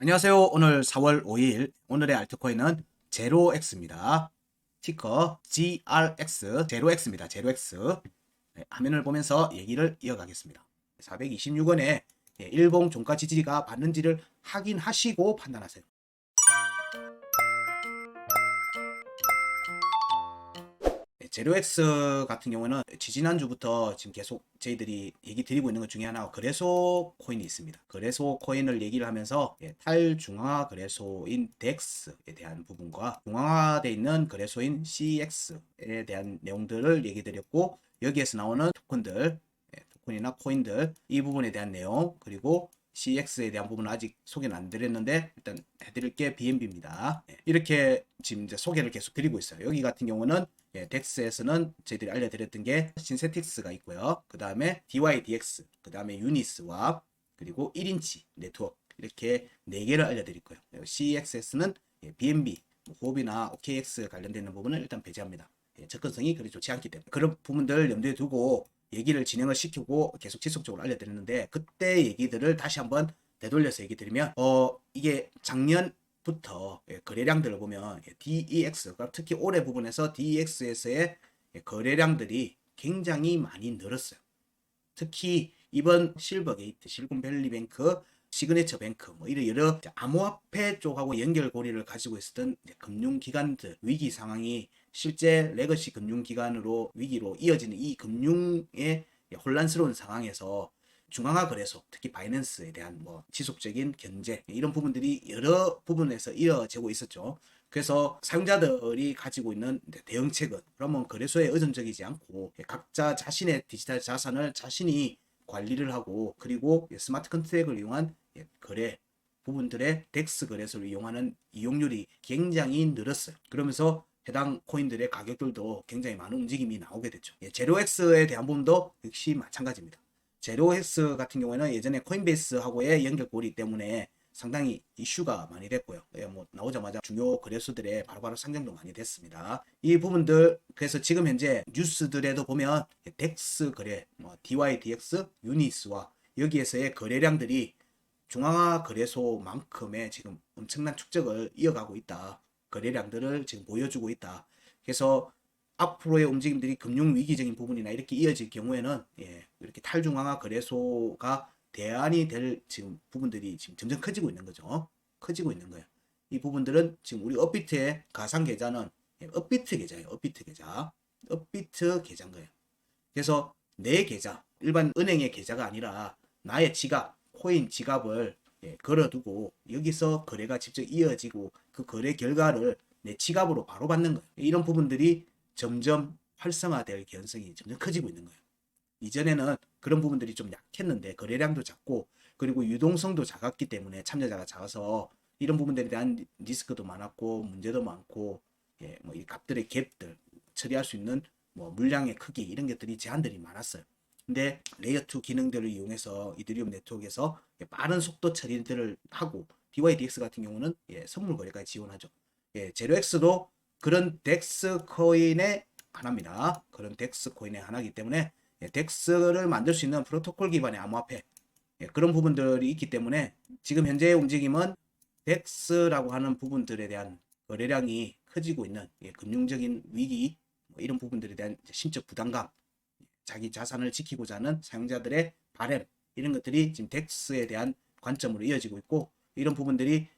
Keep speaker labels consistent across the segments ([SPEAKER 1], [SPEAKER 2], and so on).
[SPEAKER 1] 안녕하세요. 오늘 4월 5일 오늘의 알트코인은 제로엑스입니다. 티커 GRX 제로엑스입니다. 제로엑스. 화면을 보면서 얘기를 이어가겠습니다. 426원에 일봉 종가 지지가 받는지를 확인하시고 판단하세요. 제로엑스 같은 경우는 지지난주부터 지금 계속 저희들이 얘기 드리고 있는 것 중에 하나가 거래소 코인이 있습니다. 거래소 코인을 얘기를 하면서 탈중앙화 거래소인 DEX에 대한 부분과 중앙화되어 있는 거래소인 CX에 대한 내용들을 얘기 드렸고, 여기에서 나오는 토큰들, 토큰이나 코인들 이 부분에 대한 내용, 그리고 CX에 대한 부분은 아직 소개는 안 드렸는데 일단 해드릴 게 BNB입니다. 이렇게 지금 이제 소개를 계속 드리고 있어요. 여기 같은 경우는 덱스에서는 저희들이 알려드렸던 게 신세틱스가 있고요. 그 다음에 DYDX, 그 다음에 유니스와 그리고 1인치 네트워크, 이렇게 4개를 알려드릴 거예요. CXS는 BNB, 호흡이나 OKX 관련되는 부분을 일단 배제합니다. 접근성이 그리 좋지 않기 때문에 그런 부분들 염두에 두고 얘기를 진행을 시키고 계속 지속적으로 알려드렸는데, 그때 얘기들을 다시 한번 되돌려서 얘기 드리면 이게 작년부터 거래량들을 보면 DEX, 특히 올해 부분에서 DEX에서의 거래량들이 굉장히 많이 늘었어요. 특히 이번 실버게이트, 실리콘밸리뱅크, 시그네처 뱅크, 뭐 이런 여러 암호화폐 쪽하고 연결고리를 가지고 있었던 금융기관들 위기 상황이 실제 레거시 금융기관으로 위기로 이어지는 이 금융의 혼란스러운 상황에서 중앙화 거래소, 특히 바이낸스에 대한 지속적인 견제, 이런 부분들이 여러 부분에서 이어지고 있었죠. 그래서 사용자들이 가지고 있는 대응책은 그러면 거래소에 의존적이지 않고 각자 자신의 디지털 자산을 자신이 관리를 하고, 그리고 스마트 컨트랙을 이용한 거래 부분들의 덱스 거래소를 이용하는 이용률이 굉장히 늘었어요. 그러면서 해당 코인들의 가격들도 굉장히 많은 움직임이 나오게 됐죠. 제로엑스에 대한 부분도 역시 마찬가지입니다. 제로엑스 같은 경우에는 예전에 코인베이스하고의 연결고리 때문에 상당히 이슈가 많이 됐고요. 나오자마자 중요 거래소들의 바로바로 상장도 많이 됐습니다. 이 부분들, 그래서 지금 현재 뉴스들에도 보면 덱스 거래, DYDX, 유니스와 여기에서의 거래량들이 중앙화 거래소만큼의 지금 엄청난 축적을 이어가고 있다. 거래량들을 지금 보여주고 있다. 그래서 앞으로의 움직임들이 금융 위기적인 부분이나 이렇게 이어질 경우에는 이렇게 탈중앙화 거래소가 대안이 될 지금 부분들이 지금 점점 커지고 있는 거죠. 커지고 있는 거예요. 이 부분들은 지금 우리 업비트의 가상 계좌는 업비트 계좌예요. 업비트 계좌. 업비트 계좌인 거예요. 그래서 내 계좌, 일반 은행의 계좌가 아니라 나의 지갑, 코인 지갑을 걸어두고 여기서 거래가 직접 이어지고 그 거래 결과를 내 지갑으로 바로 받는 거예요. 이런 부분들이 점점 활성화될 개연성이 점점 커지고 있는 거예요. 이전에는 그런 부분들이 좀 약했는데 거래량도 작고 그리고 유동성도 작았기 때문에, 참여자가 작아서 이런 부분들에 대한 리스크도 많았고 문제도 많고, 이 값들의 갭들 처리할 수 있는 물량의 크기, 이런 것들이 제한들이 많았어요. 근데 레이어 2 기능들을 이용해서 이더리움 네트워크에서 빠른 속도 처리들을 하고, DYDX 같은 경우는 선물 거래까지 지원하죠. 제로엑스도 그런 덱스 코인의 하나입니다. 그런 덱스 코인의 하나이기 때문에 덱스를 만들 수 있는 프로토콜 기반의 암호화폐, 그런 부분들이 있기 때문에 지금 현재의 움직임은 덱스라고 하는 부분들에 대한 거래량이 커지고 있는 금융적인 위기, 이런 부분들에 대한 심적 부담감, 자기 자산을 지키고자 하는 사용자들의 바램, 이런 것들이 지금 덱스에 대한 관점으로 이어지고 있고, 이런 부분들이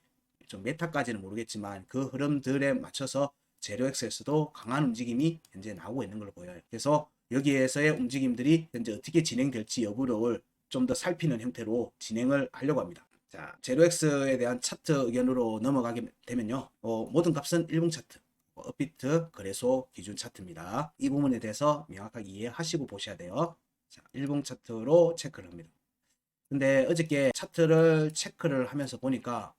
[SPEAKER 1] 좀 메타까지는 모르겠지만 그 흐름들에 맞춰서 제로엑스에서도 강한 움직임이 현재 나오고 있는 걸로 보여요. 그래서 여기에서의 움직임들이 현재 어떻게 진행될지 여부를 좀 더 살피는 형태로 진행을 하려고 합니다. 자, 제로엑스에 대한 차트 의견으로 넘어가게 되면요, 모든 값은 일봉 차트, 업비트 거래소 기준 차트입니다. 이 부분에 대해서 명확하게 이해하시고 보셔야 돼요. 자, 일봉 차트로 체크를 합니다. 근데 어저께 차트를 체크를 하면서 보니까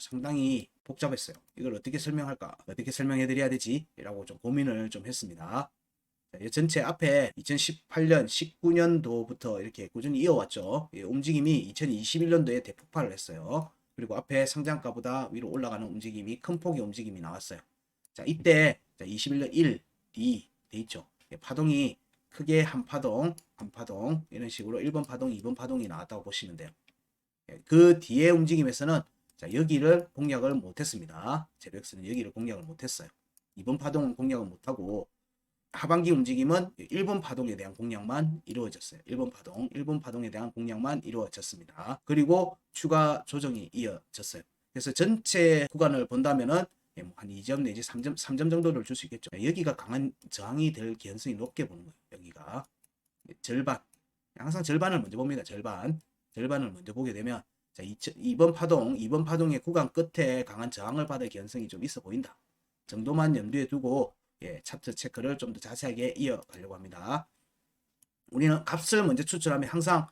[SPEAKER 1] 상당히 복잡했어요. 이걸 어떻게 설명할까? 어떻게 설명해 드려야 되지? 라고 좀 고민을 좀 했습니다. 전체 앞에 2018년, 19년도부터 이렇게 꾸준히 이어왔죠. 움직임이 2021년도에 대폭발을 했어요. 그리고 앞에 상장가보다 위로 올라가는 움직임이, 큰 폭의 움직임이 나왔어요. 자, 이때 21년 1, 2 돼 있죠. 파동이 크게 한 파동, 한 파동, 이런 식으로 1번 파동, 2번 파동이 나왔다고 보시면 돼요. 그 뒤에 움직임에서는 자, 여기를 공략을 못했습니다. 제로엑스는 여기를 공략을 못했어요. 이번 파동은 공략을 못하고 하반기 움직임은 1번 파동에 대한 공략만 이루어졌어요. 1번 파동에 대한 공략만 이루어졌습니다. 그리고 추가 조정이 이어졌어요. 그래서 전체 구간을 본다면은 한 2점 내지 3점 정도를 줄 수 있겠죠. 여기가 강한 저항이 될 가능성이 높게 보는 거예요. 여기가 절반. 항상 절반을 먼저 봅니다. 절반을 먼저 보게 되면 자, 2번 파동의 구간 끝에 강한 저항을 받을 가능성이 좀 있어 보인다. 정도만 염두에 두고 차트 체크를 좀 더 자세하게 이어가려고 합니다. 우리는 값을 먼저 추출하면 항상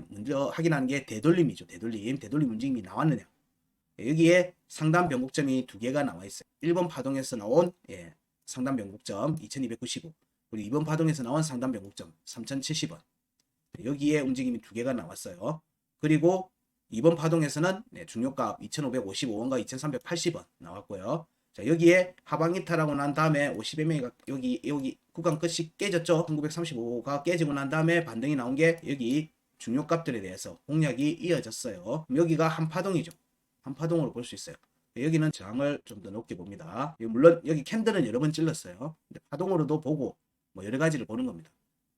[SPEAKER 1] 먼저 확인하는 게 되돌림이죠. 되돌림 움직임이 나왔느냐. 여기에 상단 변곡점이 두 개가 나와 있어요. 1번 파동에서 나온 상단 변곡점 2295 그리고 2번 파동에서 나온 상단 변곡점 3070원 여기에 움직임이 두 개가 나왔어요. 그리고 2번 파동에서는 중요값 2555원과 2380원 나왔고요. 자, 여기에 하방 이탈하고 난 다음에 50MA가 여기 구간 끝이 깨졌죠. 1935가 깨지고 난 다음에 반등이 나온 게 여기 중요값들에 대해서 공략이 이어졌어요. 여기가 한 파동이죠. 한 파동으로 볼 수 있어요. 여기는 저항을 좀 더 높게 봅니다. 물론 여기 캔들은 여러 번 찔렀어요. 근데 파동으로도 보고 뭐 여러 가지를 보는 겁니다.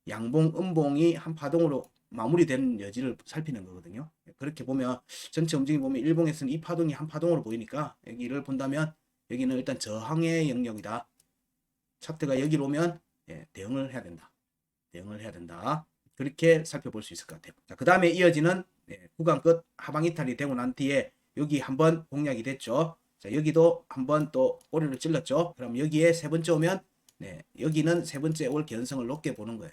[SPEAKER 1] 양봉, 음봉이 한 파동으로 마무리된 여지를 살피는 거거든요. 그렇게 보면 전체 움직임 보면 일봉에서는 이 파동이 한 파동으로 보이니까 여기를 본다면 여기는 일단 저항의 영역이다. 차트가 여기로 오면 대응을 해야 된다. 그렇게 살펴볼 수 있을 것 같아요. 자, 그 다음에 이어지는 구간 끝 하방 이탈이 되고 난 뒤에 여기 한번 공략이 됐죠. 자, 여기도 한번 또 꼬리를 찔렀죠. 그럼 여기에 세 번째 오면 여기는 세 번째 올 가능성을 높게 보는 거예요.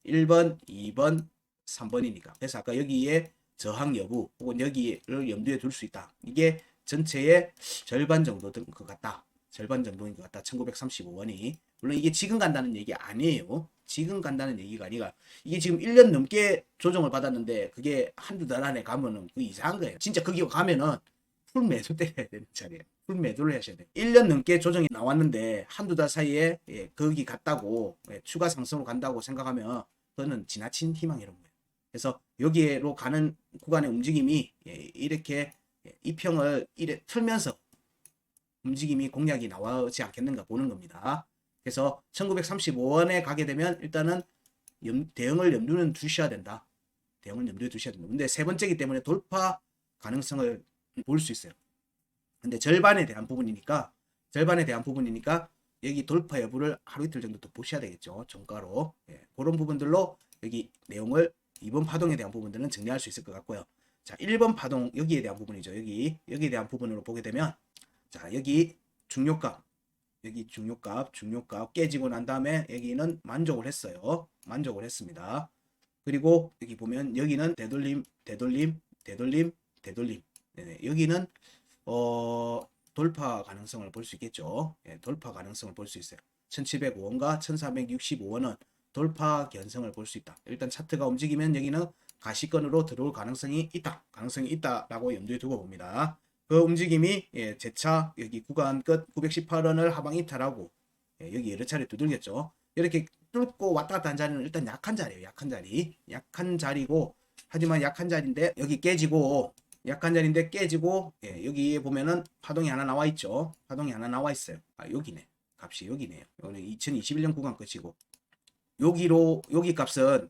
[SPEAKER 1] 1번, 2번, 3번이니까. 그래서 아까 여기에 저항 여부 혹은 여기를 염두에 둘 수 있다. 이게 전체의 절반 정도인 것 같다. 1935원이. 물론 이게 지금 간다는 얘기 아니에요. 지금 간다는 얘기가 아니라 이게 지금 1년 넘게 조정을 받았는데 그게 한두 달 안에 가면은 그 이상한 거예요. 진짜 거기 가면은 풀 매도 때려야 되는 자리예요. 풀 매도를 하셔야 돼요. 1년 넘게 조정이 나왔는데 한두 달 사이에 거기 갔다고 추가 상승으로 간다고 생각하면 그거는 지나친 희망이란 거예요. 그래서 여기로 가는 구간의 움직임이 이렇게 이평을 이래 틀면서 움직임이 공략이 나오지 않겠는가 보는 겁니다. 그래서 1935원에 가게 되면 일단은 대응을 염두는 두셔야 된다. 대응을 염두에 두셔야 된다. 근데 세 번째이기 때문에 돌파 가능성을 볼 수 있어요. 근데 절반에 대한 부분이니까 여기 돌파 여부를 하루 이틀 정도 더 보셔야 되겠죠. 종가로. 그런 부분들로 여기 내용을 2번 파동에 대한 부분들은 정리할 수 있을 것 같고요. 자, 1번 파동 여기에 대한 부분이죠. 여기에 대한 부분으로 보게 되면 자, 여기 중요값 깨지고 난 다음에 여기는 만족을 했어요. 만족을 했습니다. 그리고 여기 보면 여기는 되돌림. 여기는 돌파 가능성을 볼 수 있겠죠. 돌파 가능성을 볼 수 있어요. 1705원과 1465원은 돌파 견성을 볼 수 있다. 일단 차트가 움직이면 여기는 가시권으로 들어올 가능성이 있다라고 염두에 두고 봅니다. 그 움직임이 재차 여기 구간 끝 918원을 하방 이탈하고 여기 여러 차례 두들겼죠. 이렇게 뚫고 왔다 갔다 한 자리는 일단 약한 자리예요. 약한 자리고 하지만 약한 자리인데 여기 깨지고 약한 자리인데 깨지고 여기 보면은 파동이 하나 나와 있죠. 파동이 하나 나와 있어요. 아, 여기네. 값이 여기네요. 여기는 2021년 구간 끝이고 여기 값은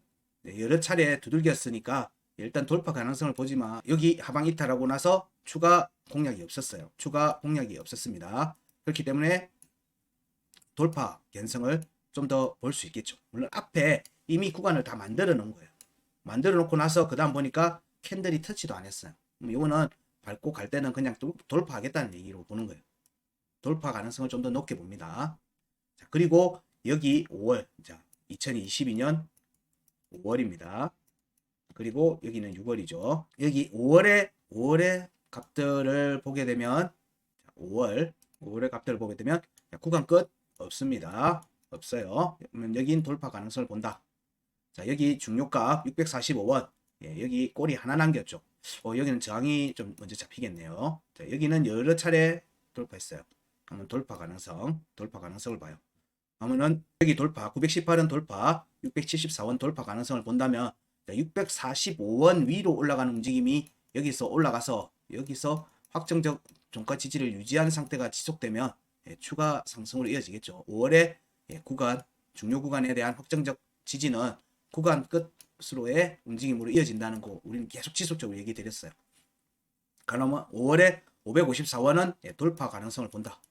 [SPEAKER 1] 여러 차례 두들겼으니까 일단 돌파 가능성을 보지만 여기 하방 이탈하고 나서 추가 공략이 없었어요. 추가 공략이 없었습니다. 그렇기 때문에 돌파 견성을 좀 더 볼 수 있겠죠. 물론 앞에 이미 구간을 다 만들어 놓은 거예요. 만들어 놓고 나서 그 다음 보니까 캔들이 터치도 안 했어요. 이거는 밟고 갈 때는 그냥 돌파하겠다는 얘기로 보는 거예요. 돌파 가능성을 좀 더 높게 봅니다. 자, 그리고 여기 5월, 자, 2022년 5월입니다. 그리고 여기는 6월이죠. 여기 5월의 값들을 보게 되면 5월의 값들을 보게 되면 구간 끝 없습니다. 없어요. 그러면 여긴 돌파 가능성을 본다. 자, 여기 중요값 645원. 여기 꼬리 하나 남겼죠. 여기는 저항이 좀 먼저 잡히겠네요. 자, 여기는 여러 차례 돌파했어요. 그러면 돌파 가능성을 봐요. 그러면은 여기 돌파 918원 돌파 674원 돌파 가능성을 본다면 645원 위로 올라가는 움직임이 여기서 올라가서 여기서 확정적 종가 지지를 유지한 상태가 지속되면 추가 상승으로 이어지겠죠. 5월에 구간 중요 구간에 대한 확정적 지지는 구간 끝으로의 움직임으로 이어진다는 거 우리는 계속 지속적으로 얘기 드렸어요. 그러면 5월에 554원은 돌파 가능성을 본다.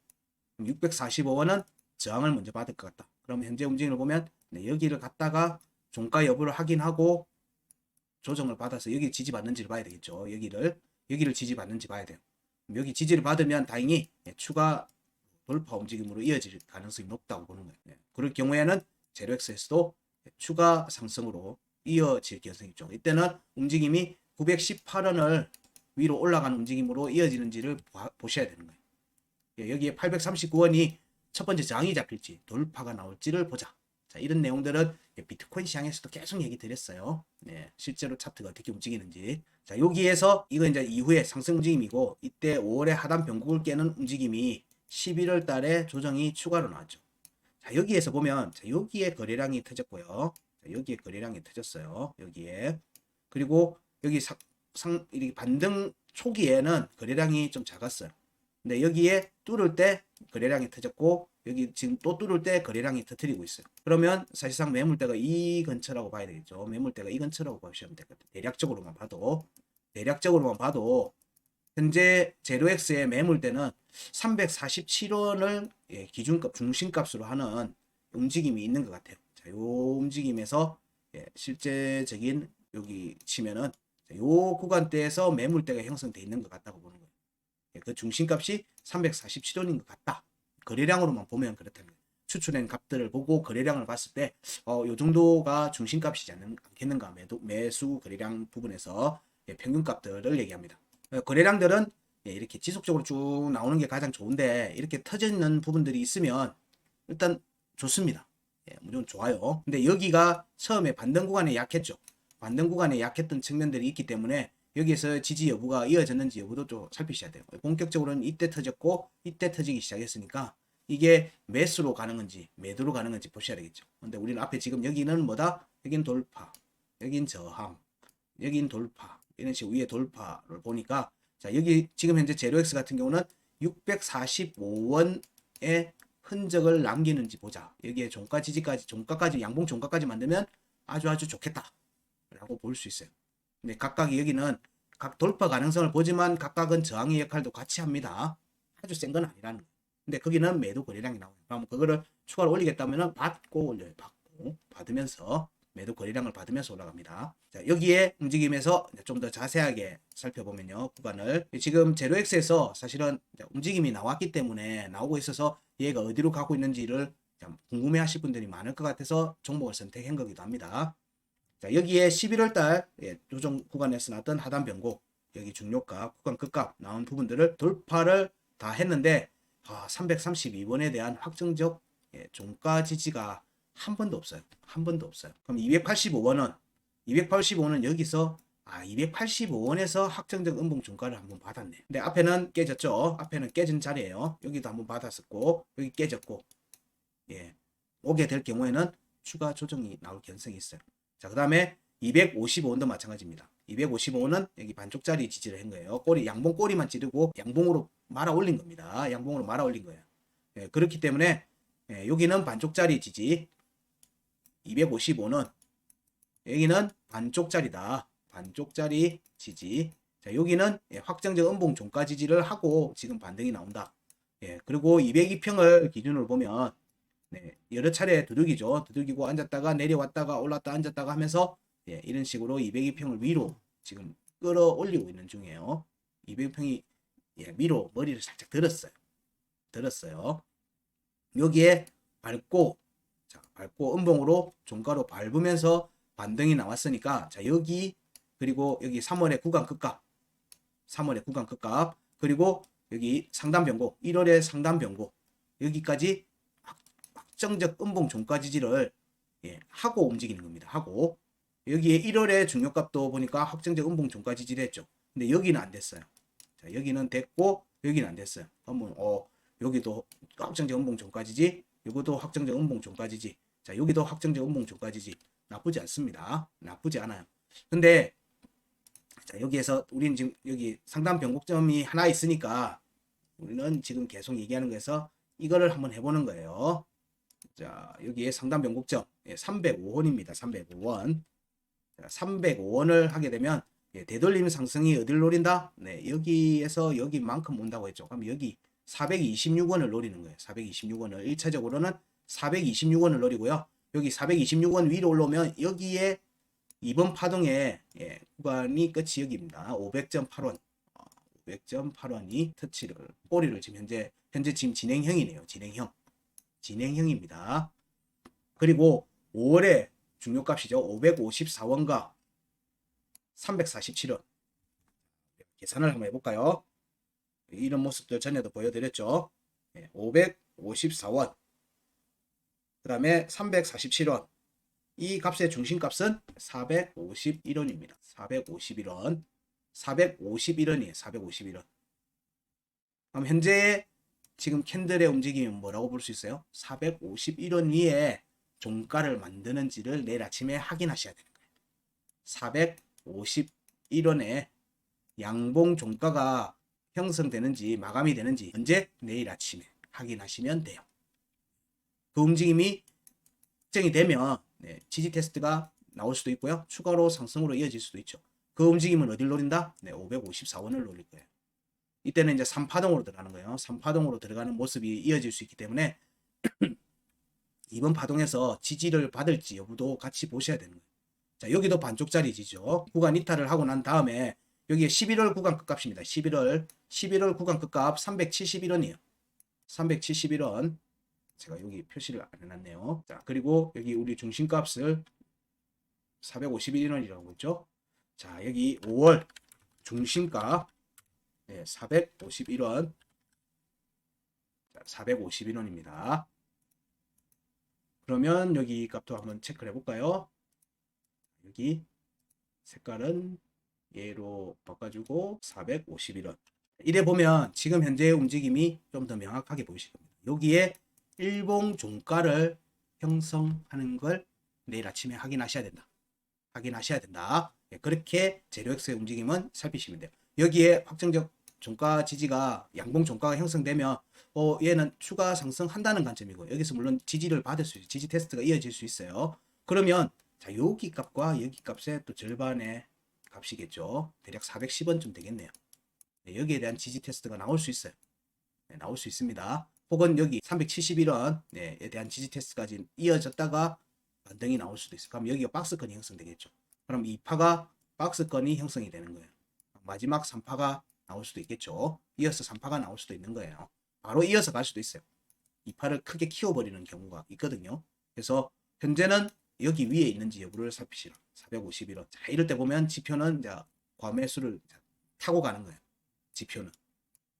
[SPEAKER 1] 645원은 저항을 먼저 받을 것 같다. 그럼 현재 움직임을 보면 여기를 갔다가 종가 여부를 확인하고 조정을 받아서 여기 지지받는지를 봐야 되겠죠. 여기를 지지받는지 봐야 돼요. 여기 지지를 받으면 다행히 추가 돌파 움직임으로 이어질 가능성이 높다고 보는 거예요. 그럴 경우에는 제로엑스에서도 추가 상승으로 이어질 가능성이 있죠. 이때는 움직임이 918원을 위로 올라가는 움직임으로 이어지는지를 보셔야 되는 거예요. 여기에 839원이 첫 번째 저항이 잡힐지 돌파가 나올지를 보자. 자, 이런 내용들은 비트코인 시장에서도 계속 얘기 드렸어요. 실제로 차트가 어떻게 움직이는지. 자, 여기에서 이거 이제 이후에 상승 움직임이고, 이때 5월에 하단 변곡을 깨는 움직임이 11월 달에 조정이 추가로 나왔죠. 자, 여기에서 보면, 자, 여기에 거래량이 터졌고요. 자, 여기에 거래량이 터졌어요. 여기에. 그리고 여기 이 반등 초기에는 거래량이 좀 작았어요. 근데 여기에 뚫을 때 거래량이 터졌고, 여기 지금 또 뚫을 때 거래량이 터뜨리고 있어요. 그러면 사실상 매물대가 이 근처라고 봐야 되겠죠. 매물대가 이 근처라고 보시면 되거든요. 대략적으로만 봐도 현재 제로엑스의 매물대는 347원을 기준값, 중심값으로 하는 움직임이 있는 것 같아요. 자, 요 움직임에서 실제적인 여기 치면은 요 구간대에서 매물대가 형성되어 있는 것 같다고 보는 거예요. 그 중심값이 347원인 것 같다. 거래량으로만 보면 그렇답니다. 추출된 값들을 보고 거래량을 봤을 때 요 정도가 중심값이지 않겠는가. 매수 거래량 부분에서 평균값들을 얘기합니다. 거래량들은 이렇게 지속적으로 쭉 나오는 게 가장 좋은데 이렇게 터져 있는 부분들이 있으면 일단 좋습니다. 무조건 좋아요. 근데 여기가 처음에 반등 구간에 약했죠. 반등 구간에 약했던 측면들이 있기 때문에 여기에서 지지 여부가 이어졌는지 여부도 좀 살피셔야 돼요. 본격적으로는 이때 터졌고 이때 터지기 시작했으니까 이게 매수로 가는 건지 매도로 가는 건지 보셔야 되겠죠. 근데 우리는 앞에 지금 여기는 뭐다? 여긴 돌파, 여긴 저항, 여긴 돌파, 이런 식으로 위에 돌파를 보니까 자, 여기 지금 현재 제로엑스 같은 경우는 645원의 흔적을 남기는지 보자. 여기에 종가 지지까지, 양봉 종가까지 만들면 아주 좋겠다 라고 볼 수 있어요. 근데 각각이 여기는 각 돌파 가능성을 보지만 각각은 저항의 역할도 같이 합니다. 아주 센 건 아니라는 거예요. 근데 거기는 매도 거래량이 나와요. 그럼 그거를 추가로 올리겠다면 받고 올려요. 받으면서 매도 거래량을 받으면서 올라갑니다. 자, 여기에 움직임에서 좀 더 자세하게 살펴보면요. 구간을 지금 제로엑스에서 사실은 움직임이 나왔기 때문에 나오고 있어서 얘가 어디로 가고 있는지를 궁금해 하실 분들이 많을 것 같아서 종목을 선택한 거기도 합니다. 자, 여기에 11월 달 조정 구간에서 나왔던 하단 변곡, 여기 중요가, 구간 끝값 나온 부분들을 돌파를 다 했는데 332원에 대한 확정적 종가 지지가 한 번도 없어요. 그럼 285원은 여기서 285원에서 확정적 음봉 종가를 한번 받았네. 근데 앞에는 깨졌죠. 앞에는 깨진 자리예요. 여기도 한번 받았었고 여기 깨졌고 오게 될 경우에는 추가 조정이 나올 가능성이 있어요. 자, 그 다음에 255원도 마찬가지입니다. 255원은 여기 반쪽짜리 지지를 한 거예요. 양봉 꼬리만 찌르고 양봉으로 말아 올린 겁니다. 그렇기 때문에 여기는 반쪽짜리 지지, 255는 여기는 반쪽짜리다. 반쪽짜리 지지. 자, 여기는 확정적 음봉 종가 지지를 하고 지금 반등이 나온다. 그리고 202평을 기준으로 보면 여러 차례 두들기고 앉았다가 내려왔다가 올랐다 앉았다가 하면서 이런 식으로 202평을 위로 지금 끌어올리고 있는 중이에요. 202평이 위로 머리를 살짝 들었어요. 여기에 밟고 음봉으로 종가로 밟으면서 반등이 나왔으니까 자, 여기 그리고 여기 3월의 구간 끝값 그리고 여기 상단 변곡 1월의 상단 변곡 여기까지 확정적 음봉 종가 지지를 하고 움직이는 겁니다. 하고 여기에 1월의 중요값도 보니까 확정적 음봉 종가 지지를 했죠. 근데 여기는 안 됐어요. 자, 여기는 됐고 여기는 안 됐어요. 그러면 여기도 확정적 음봉 종가 지지, 이것도 확정적 음봉 종가 지지. 자, 여기도 확정적 음봉 종가 지지. 나쁘지 않습니다. 나쁘지 않아요. 근데 자, 여기에서 우리는 지금 여기 상단 변곡점이 하나 있으니까 우리는 지금 계속 얘기하는 거에서 이거를 한번 해보는 거예요. 자, 여기에 상단 변곡점 305원입니다. 305원. 305원을 하게 되면 되돌림 상승이 어디를 노린다? 네, 여기에서 여기만큼 온다고 했죠. 그럼 여기 426원을 노리는 거예요. 426원을 1차적으로는 426원을 노리고요. 여기 426원 위로 올라오면 여기에 이번 파동의 구간이 끝이 여기입니다. 500.8원. 500.8원이 터치를 꼬리를 지금 현재 지금 진행형이네요. 진행형입니다. 그리고 5월에 중요값이죠. 554원과 347원. 계산을 한번 해볼까요? 이런 모습들 전에도 보여드렸죠. 554원. 그 다음에 347원. 이 값의 중심값은 451원입니다. 451원. 451원이에요. 451원. 그럼 현재 지금 캔들의 움직임은 뭐라고 볼 수 있어요? 451원 위에 종가를 만드는지를 내일 아침에 확인하셔야 되는 거예요. 451원에 양봉 종가가 형성되는지 마감이 되는지 언제? 내일 아침에 확인하시면 돼요. 그 움직임이 특정이 되면 지지 테스트가 나올 수도 있고요. 추가로 상승으로 이어질 수도 있죠. 그 움직임은 어디를 노린다? 554원을 노릴 거예요. 이때는 이제 3파동으로 들어가는 거예요. 3파동으로 들어가는 모습이 이어질 수 있기 때문에 이번 파동에서 지지를 받을지 여부도 같이 보셔야 되는 거예요. 자, 여기도 반쪽짜리 지죠. 구간 이탈을 하고 난 다음에 여기에 11월 구간 끝값입니다. 11월 구간 끝값 371원이에요. 371원. 제가 여기 표시를 안 해놨네요. 자, 그리고 여기 우리 중심값을 451원이라고 했죠. 자, 여기 5월 중심값 451원. 자, 451원입니다. 그러면 여기 값도 한번 체크를 해볼까요? 여기 색깔은 얘로 바꿔주고 451원. 이래 보면 지금 현재의 움직임이 좀 더 명확하게 보이실 겁니다. 여기에 일봉 종가를 형성하는 걸 내일 아침에 확인하셔야 된다. 그렇게 제로엑스의 움직임은 살피시면 돼요. 여기에 확정적 종가 지지가 양봉 종가가 형성되면 얘는 추가 상승한다는 관점이고 여기서 물론 지지를 받을 수 있어요. 지지 테스트가 이어질 수 있어요. 그러면 자, 여기 값과 여기 값의 또 절반의 값이겠죠. 대략 410원쯤 되겠네요. 여기에 대한 지지 테스트가 나올 수 있어요. 나올 수 있습니다. 혹은 여기 371원에 대한 지지 테스트까지 이어졌다가 반등이 나올 수도 있어요. 그럼 여기가 박스권이 형성되겠죠. 그럼 2파가 박스권이 형성이 되는 거예요. 마지막 3파가 나올 수도 있겠죠. 이어서 3파가 나올 수도 있는 거예요. 바로 이어서 갈 수도 있어요. 2파를 크게 키워버리는 경우가 있거든요. 그래서 현재는 여기 위에 있는지 여부를 살피시라. 451원. 자, 이럴 때 보면 지표는 이제 과매수를 타고 가는 거예요. 지표는.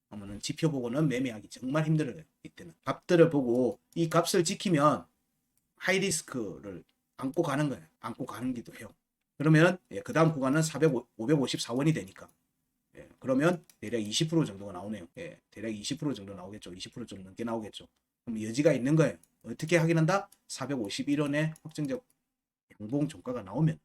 [SPEAKER 1] 그러면 지표 보고는 매매하기 정말 힘들어요. 이때는. 값들을 보고 이 값을 지키면 하이리스크를 안고 가는 거예요. 안고 가는 기도 해요. 그러면 그 다음 구간은 554원이 되니까. 그러면 대략 20% 정도가 나오네요. 대략 20% 정도 나오겠죠. 20% 좀 넘게 나오겠죠. 그럼 여지가 있는 거예요. 어떻게 확인한다? 451원의 확정적 양봉 종가가 나오면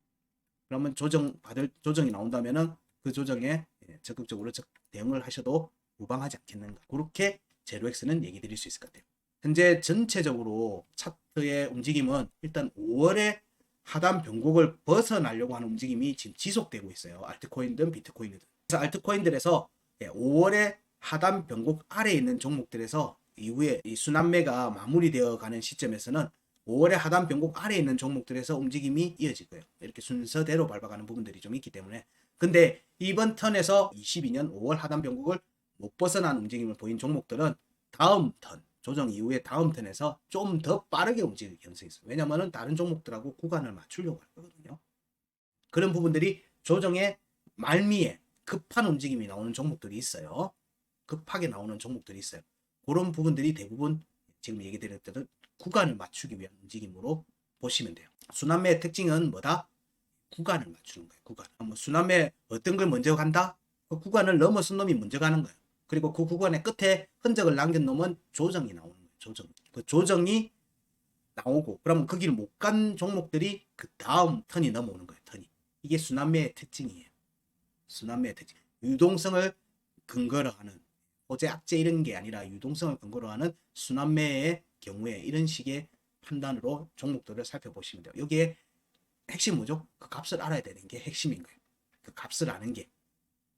[SPEAKER 1] 그러면 조정이 나온다면은 그 조정에 적극적으로 대응을 하셔도 무방하지 않겠는가. 그렇게 제로엑스는 얘기 드릴 수 있을 것 같아요. 현재 전체적으로 차트의 움직임은 일단 5월에 하단 변곡을 벗어나려고 하는 움직임이 지금 지속되고 있어요. 알트코인든 비트코인이든. 그래서 알트코인들에서 5월에 하단 변곡 아래에 있는 종목들에서 이후에 이 순환매가 마무리되어 가는 시점에서는 5월에 하단 변곡 아래에 있는 종목들에서 움직임이 이어질 거예요. 이렇게 순서대로 밟아가는 부분들이 좀 있기 때문에. 근데 이번 턴에서 22년 5월 하단 변곡을 못 벗어난 움직임을 보인 종목들은 다음 턴, 조정 이후에 다음 턴에서 좀 더 빠르게 움직일 가능성이 있어요. 왜냐면은 다른 종목들하고 구간을 맞추려고 할 거거든요. 그런 부분들이 조정의 말미에 급한 움직임이 나오는 종목들이 있어요. 급하게 나오는 종목들이 있어요. 그런 부분들이 대부분 지금 얘기 드렸던 구간을 맞추기 위한 움직임으로 보시면 돼요. 순환매의 특징은 뭐다? 구간을 맞추는 거예요. 구간. 순환매 어떤 걸 먼저 간다? 그 구간을 넘어선 놈이 먼저 가는 거예요. 그리고 그 구간의 끝에 흔적을 남긴 놈은 조정이 나오는 거예요. 조정. 그 조정이 나오고 그러면 그 길을 못 간 종목들이 그 다음 턴이 넘어오는 거예요. 턴이. 이게 순환매의 특징이에요. 순환매의 특징. 유동성을 근거로 하는 호재 악재 이런 게 아니라 유동성을 근거로 하는 순환매의 경우에 이런 식의 판단으로 종목들을 살펴보시면 돼요. 여기에 핵심 뭐죠? 그 값을 알아야 되는 게 핵심인 거예요. 그 값을 아는 게.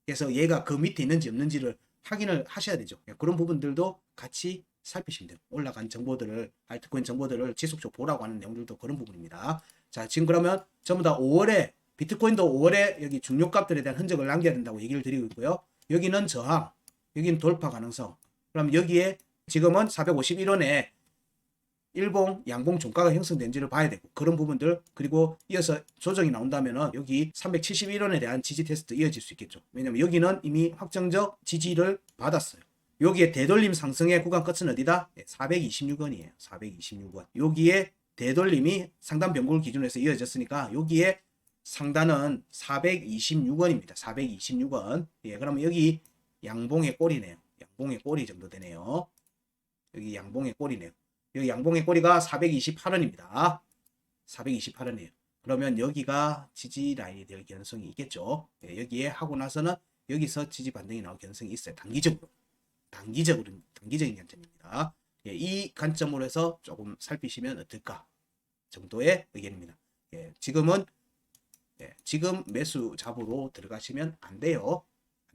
[SPEAKER 1] 그래서 얘가 그 밑에 있는지 없는지를 확인을 하셔야 되죠. 그런 부분들도 같이 살피시면 돼요. 올라간 정보들을, 알트코인 정보들을 지속적으로 보라고 하는 내용들도 그런 부분입니다. 자, 지금 그러면 전부 다 5월에 비트코인도 5월에 여기 중요값들에 대한 흔적을 남겨야 된다고 얘기를 드리고 있고요. 여기는 저항, 여기는 돌파 가능성. 그럼 여기에 지금은 451원에 일봉, 양봉 종가가 형성된지를 봐야 되고 그런 부분들, 그리고 이어서 조정이 나온다면은 여기 371원에 대한 지지 테스트 이어질 수 있겠죠. 왜냐면 여기는 이미 확정적 지지를 받았어요. 여기에 되돌림 상승의 구간 끝은 어디다? 426원이에요. 426원. 여기에 되돌림이 상단 변곡을 기준으로 해서 이어졌으니까 여기에 상단은 426원입니다. 426원. 예, 그러면 여기 양봉의 꼬리네요. 양봉의 꼬리 정도 되네요. 여기 양봉의 꼬리네요. 여기 양봉의 꼬리가 428원입니다. 428원이에요. 그러면 여기가 지지 라인이 될 가능성이 있겠죠. 예, 여기에 하고 나서는 여기서 지지 반등이 나올 가능성이 있어요. 단기적인 관점입니다. 예, 이 관점으로 해서 조금 살피시면 어떨까 정도의 의견입니다. 예, 지금은 지금 매수 잡으로 들어가시면 안 돼요.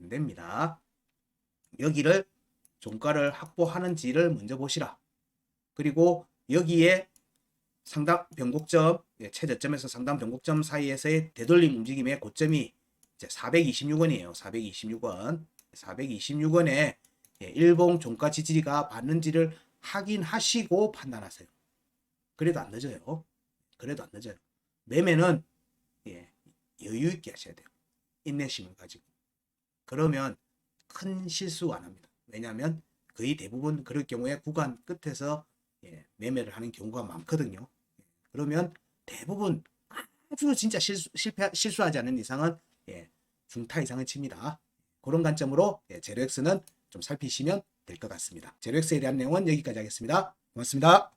[SPEAKER 1] 안 됩니다. 여기를 종가를 확보하는지를 먼저 보시라. 그리고 여기에 상단 변곡점, 최저점에서 상단 변곡점 사이에서의 되돌림 움직임의 고점이 이제 426원이에요. 426원. 426원에 일봉 종가 지지가 받는지를 확인하시고 판단하세요. 그래도 안 늦어요. 그래도 안 늦어요. 매매는 여유 있게 하셔야 돼요. 인내심을 가지고. 그러면 큰 실수 안 합니다. 왜냐하면 거의 대부분 그럴 경우에 구간 끝에서 매매를 하는 경우가 많거든요. 그러면 대부분 아주 진짜 실수하지 않는 이상은 중타 이상은 칩니다. 그런 관점으로 제로엑스는 좀 살피시면 될 것 같습니다. 제로엑스에 대한 내용은 여기까지 하겠습니다. 고맙습니다.